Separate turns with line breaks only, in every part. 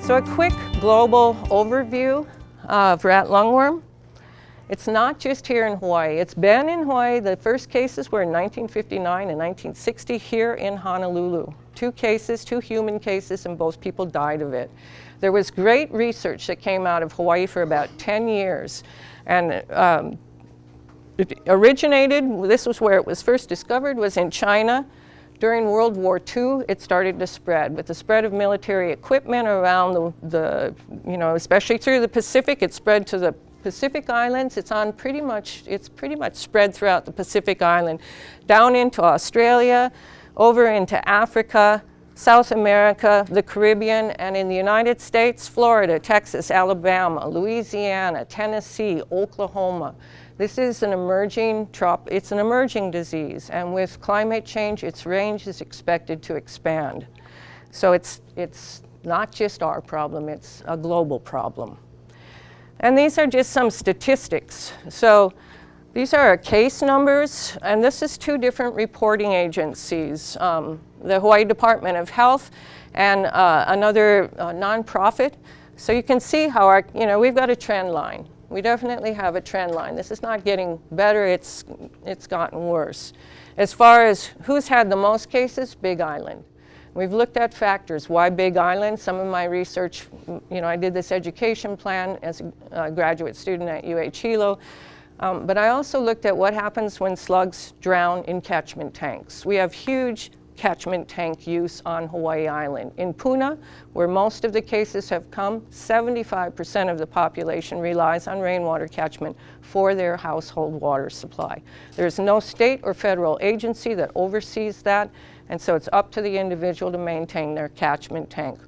So a quick global overview of rat lungworm. It's not just here in Hawaii. It's been in Hawaii. The first cases were in 1959 and 1960 here in Honolulu. 2 cases, 2 human cases, and both people died of it. There was great research that came out of Hawaii for about 10 years. And it originated, this was where it was first discovered, was in China. During World War II, it started to spread. With the spread of military equipment around especially through the Pacific, it spread to the Pacific Islands. It's pretty much spread throughout the Pacific Island, down into Australia, over into Africa, South America, the Caribbean, and in the United States, Florida, Texas, Alabama, Louisiana, Tennessee, Oklahoma. This is an emerging disease, and with climate change, its range is expected to expand. So it's not just our problem, it's a global problem. And these are just some statistics. So these are our case numbers, and this is 2 different reporting agencies, the Hawaii Department of Health and another nonprofit. So you can see how we've got a trend line. We definitely have a trend line. This is not getting better, it's gotten worse. As far as who's had the most cases, Big Island. We've looked at factors. Why Big Island? Some of my research, I did this education plan as a graduate student at UH Hilo, but I also looked at what happens when slugs drown in catchment tanks. We have huge catchment tank use on Hawaii Island. In Puna, where most of the cases have come, 75% of the population relies on rainwater catchment for their household water supply. There's no state or federal agency that oversees that, and so it's up to the individual to maintain their catchment tank.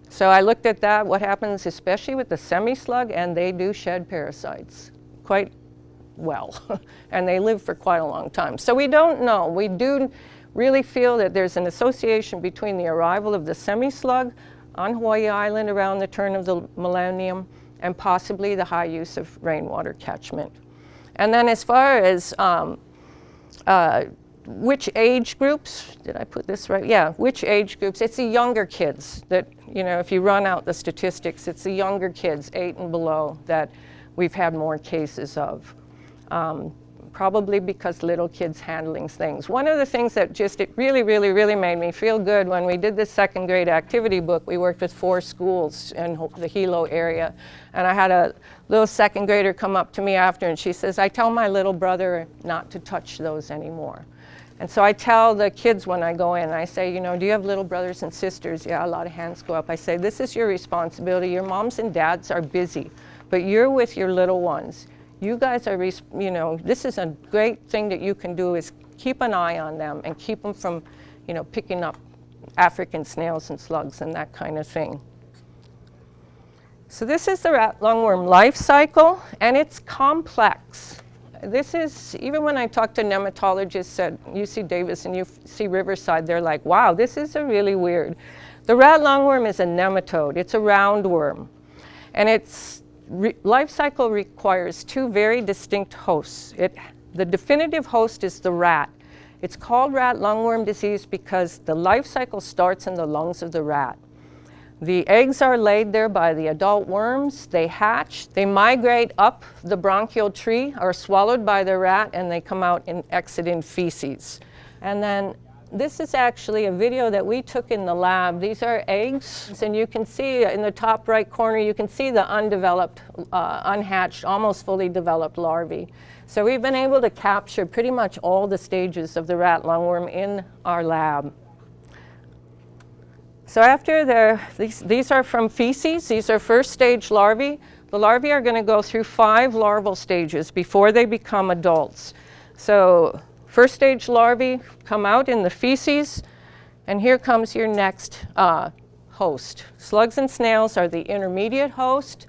So I looked at that, what happens especially with the semi-slug, and they do shed parasites quite well, and they live for quite a long time. So we don't know. We do really feel that there's an association between the arrival of the semi-slug on Hawaii Island around the turn of the millennium and possibly the high use of rainwater catchment. And then as far as which age groups, did I put this right? Yeah, which age groups? It's the younger kids that, if you run out the statistics, it's the younger kids, 8 and below, that we've had more cases of. Probably because little kids handling things. One of the things that it really made me feel good when we did this 2nd grade activity book, we worked with 4 schools in the Hilo area. And I had a little 2nd grader come up to me after and she says, I tell my little brother not to touch those anymore. And so I tell the kids when I go in, I say, do you have little brothers and sisters? Yeah, a lot of hands go up. I say, this is your responsibility. Your moms and dads are busy, but you're with your little ones. You guys are, this is a great thing that you can do is keep an eye on them and keep them from, picking up African snails and slugs and that kind of thing. So this is the rat lungworm life cycle, and it's complex. This is, even when I talk to nematologists at UC Davis and UC Riverside, they're like, wow, this is really weird. The rat lungworm is a nematode. It's a roundworm, and its life cycle requires 2 very distinct hosts. The definitive host is the rat. It's called rat lungworm disease because the life cycle starts in the lungs of the rat. The eggs are laid there by the adult worms. They hatch. They migrate up the bronchial tree, are swallowed by the rat, and they come out and exit in feces. And then this is actually a video that we took in the lab. These are eggs, and you can see in the top right corner, you can see the undeveloped, unhatched, almost fully developed larvae. So we've been able to capture pretty much all the stages of the rat lungworm in our lab. So after these are from feces. These are 1st stage larvae. The larvae are going to go through 5 larval stages before they become adults. So 1st stage larvae come out in the feces, and here comes your next host. Slugs and snails are the intermediate host.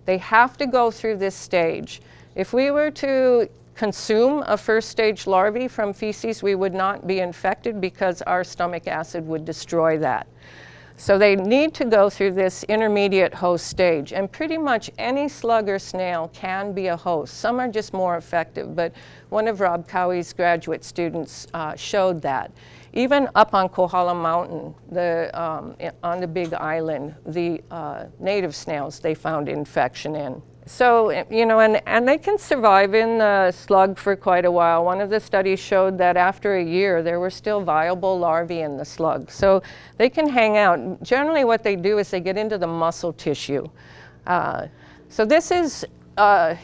They have to go through this stage. If we were to consume a 1st stage larvae from feces, we would not be infected because our stomach acid would destroy that. So they need to go through this intermediate host stage, and pretty much any slug or snail can be a host. Some are just more effective, but one of Rob Cowie's graduate students showed that. Even up on Kohala Mountain, on the Big Island, the native snails they found infection in. So, you know, and they can survive in the slug for quite a while. One of the studies showed that after a year, there were still viable larvae in the slug. So they can hang out. Generally what they do is they get into the muscle tissue. So this is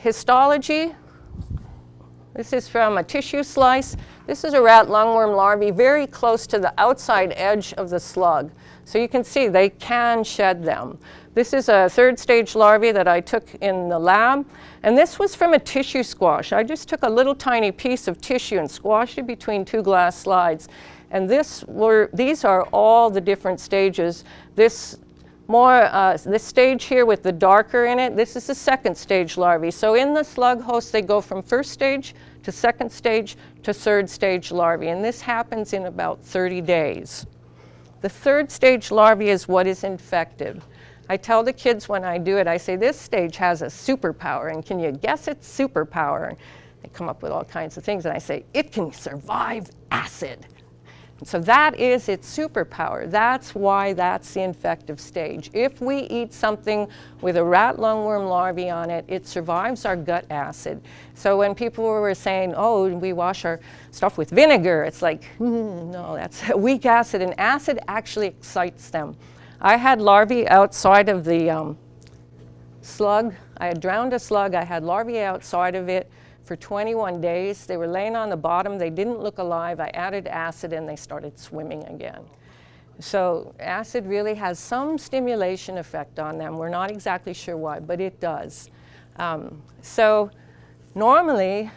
histology. This is from a tissue slice. This is a rat lungworm larvae very close to the outside edge of the slug. So you can see they can shed them. This is a third stage larvae that I took in the lab, and this was from a tissue squash. I just took a little tiny piece of tissue and squashed it between two glass slides. And these are all the different stages. This stage here with the darker in it, this is the second stage larvae. So in the slug host, they go from first stage to second stage to third stage larvae, and this happens in about 30 days. The third stage larvae is what is infected. I tell the kids when I do it, I say, this stage has a superpower, and can you guess its superpower? They come up with all kinds of things, and I say, it can survive acid. And so that is its superpower. That's why that's the infective stage. If we eat something with a rat lungworm larvae on it, it survives our gut acid. So when people were saying, oh, we wash our stuff with vinegar, it's like, no, that's a weak acid, and acid actually excites them. I had larvae outside of the slug. I had drowned a slug. I had larvae outside of it for 21 days. They were laying on the bottom. They didn't look alive. I added acid and they started swimming again. So acid really has some stimulation effect on them. We're not exactly sure why, but it does. So normally,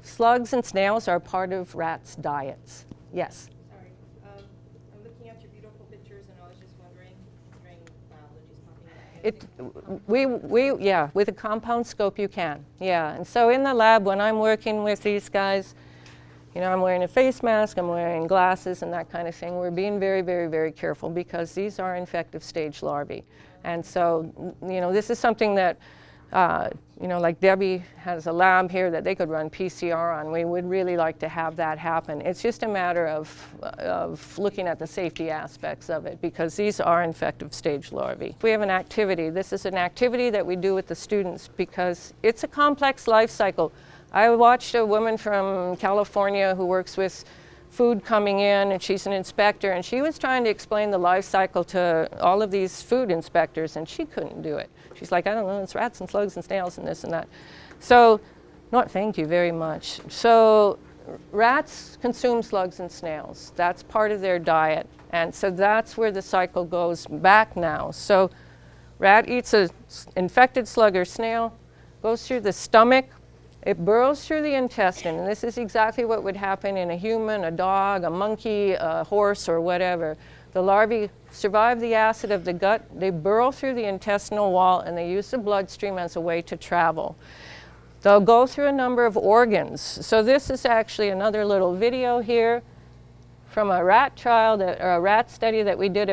slugs and snails are part of rats' diets. Yes? Yeah, with a compound scope you can, yeah. And so in the lab, when I'm working with these guys, you know, I'm wearing a face mask, I'm wearing glasses and that kind of thing. We're being very, very, very careful because these are infective stage larvae. And so, you know, this is something that, you know, like Debbie has a lab here that they could run PCR on. We would really like to have that happen. It's just a matter of looking at the safety aspects of it because these are infective stage larvae. We have an activity. This is an activity that we do with the students because it's a complex life cycle. I watched a woman from California who works with food coming in, and she's an inspector, and she was trying to explain the life cycle to all of these food inspectors, and she couldn't do it. She's like, I don't know, it's rats and slugs and snails and this and that. So, thank you very much. So rats consume slugs and snails. That's part of their diet. And so that's where the cycle goes back now. So rat eats an infected slug or snail, goes through the stomach, it burrows through the intestine, and this is exactly what would happen in a human, a dog, a monkey, a horse, or whatever. The larvae survive the acid of the gut, they burrow through the intestinal wall, and they use the bloodstream as a way to travel. They'll go through a number of organs. So this is actually another little video here from a rat trial, or a rat study that we did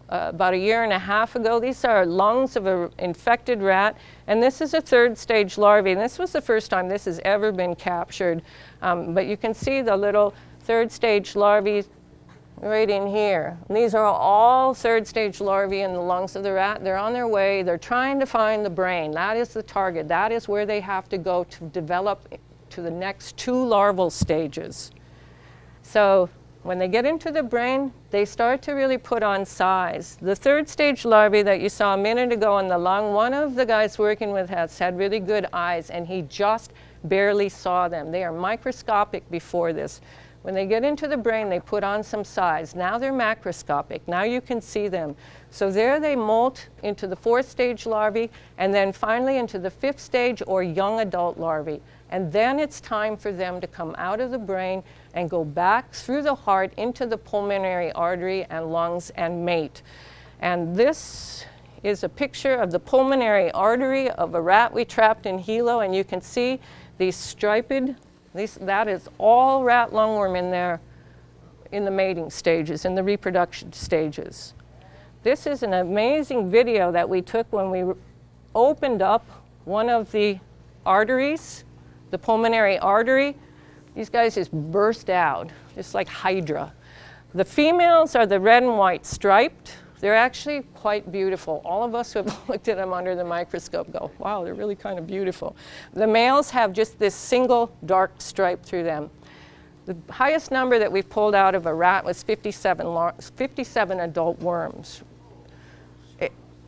about a year and a half ago. These are lungs of an infected rat, and this is a third stage larvae. And this was the first time this has ever been captured. But you can see the little third stage larvae right in here. And these are all third stage larvae in the lungs of the rat. They're on their way. They're trying to find the brain. That is the target. That is where they have to go to develop to the next two larval stages. So when they get into the brain, they start to really put on size. The third stage larvae that you saw a minute ago in the lung, one of the guys working with us had really good eyes, and he just barely saw them. They are microscopic before this. When they get into the brain, they put on some size. Now they're macroscopic. Now you can see them. So there they molt into the fourth stage larvae, and then finally into the fifth stage or young adult larvae. And then it's time for them to come out of the brain and go back through the heart into the pulmonary artery and lungs and mate. And this is a picture of the pulmonary artery of a rat we trapped in Hilo, and you can see these striped, that is all rat lungworm in there in the mating stages, in the reproduction stages. This is an amazing video that we took when we opened up one of the arteries, the pulmonary artery. These guys just burst out, just like Hydra. The females are the red and white striped. They're actually quite beautiful. All of us who have looked at them under the microscope go, wow, they're really kind of beautiful. The males have just this single dark stripe through them. The highest number that we've pulled out of a rat was 57 adult worms.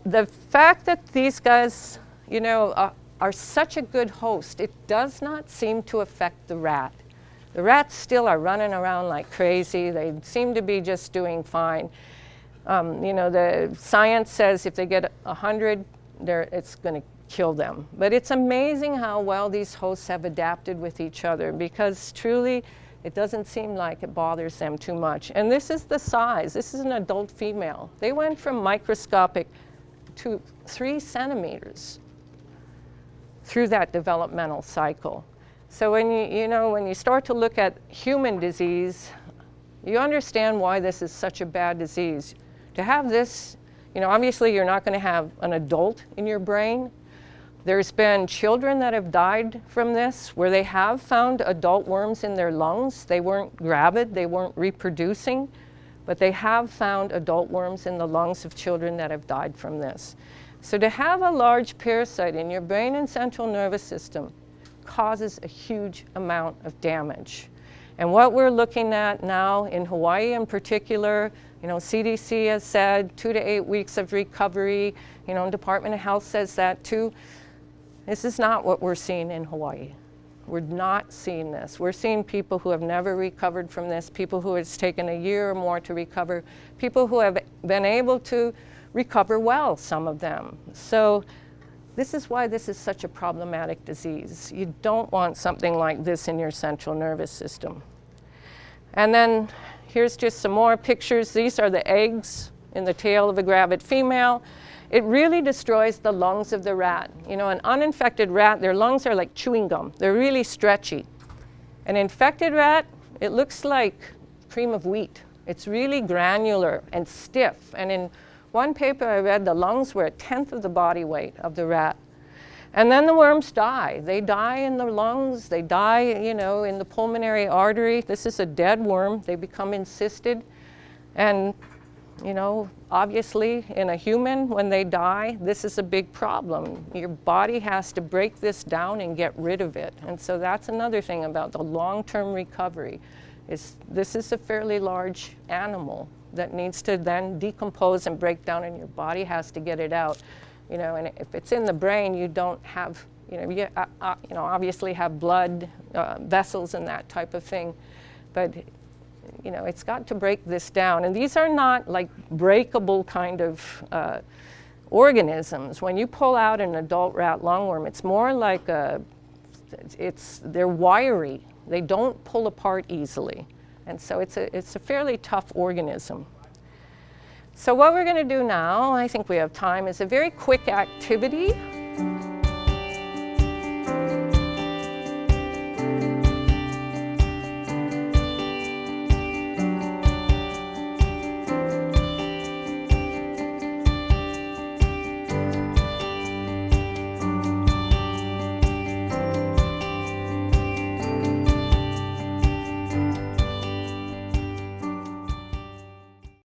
The fact that these guys, you know, are such a good host, it does not seem to affect the rat. The rats still are running around like crazy. They seem to be just doing fine. You know, the science says if they get 100, it's going to kill them. But it's amazing how well these hosts have adapted with each other, because truly it doesn't seem like it bothers them too much. And this is the size. This is an adult female. They went from microscopic to 3 centimeters through that developmental cycle. So when when you start to look at human disease, you understand why this is such a bad disease. To have this, you know, obviously you're not going to have an adult in your brain. There's been children that have died from this where they have found adult worms in their lungs. They weren't gravid, they weren't reproducing, but they have found adult worms in the lungs of children that have died from this. So to have a large parasite in your brain and central nervous system causes a huge amount of damage. And what we're looking at now in Hawaii in particular, you know, CDC has said 2 to 8 weeks of recovery. You know, Department of Health says that too. This is not what we're seeing in Hawaii. We're not seeing this. We're seeing people who have never recovered from this, people who it's taken a year or more to recover, people who have been able to recover well, some of them. So this is why this is such a problematic disease. You don't want something like this in your central nervous system. And then here's just some more pictures. These are the eggs in the tail of a gravid female. It really destroys the lungs of the rat. You know, an uninfected rat, their lungs are like chewing gum. They're really stretchy. An infected rat, it looks like cream of wheat. It's really granular and stiff. And in one paper I read, the lungs were 1/10 of the body weight of the rat. And then the worms die. They die in the lungs, they die, you know, in the pulmonary artery. This is a dead worm. They become encysted. And, you know, obviously in a human, when they die, this is a big problem. Your body has to break this down and get rid of it. And so that's another thing about the long-term recovery, is this is a fairly large animal that needs to then decompose and break down, and your body has to get it out. You know, and if it's in the brain, you don't have, you know, obviously have blood vessels and that type of thing, but you know, it's got to break this down. And these are not like breakable kind of organisms. When you pull out an adult rat lungworm, it's more like they're wiry. They don't pull apart easily, and so it's a fairly tough organism. So what we're going to do now, I think we have time, is a very quick activity.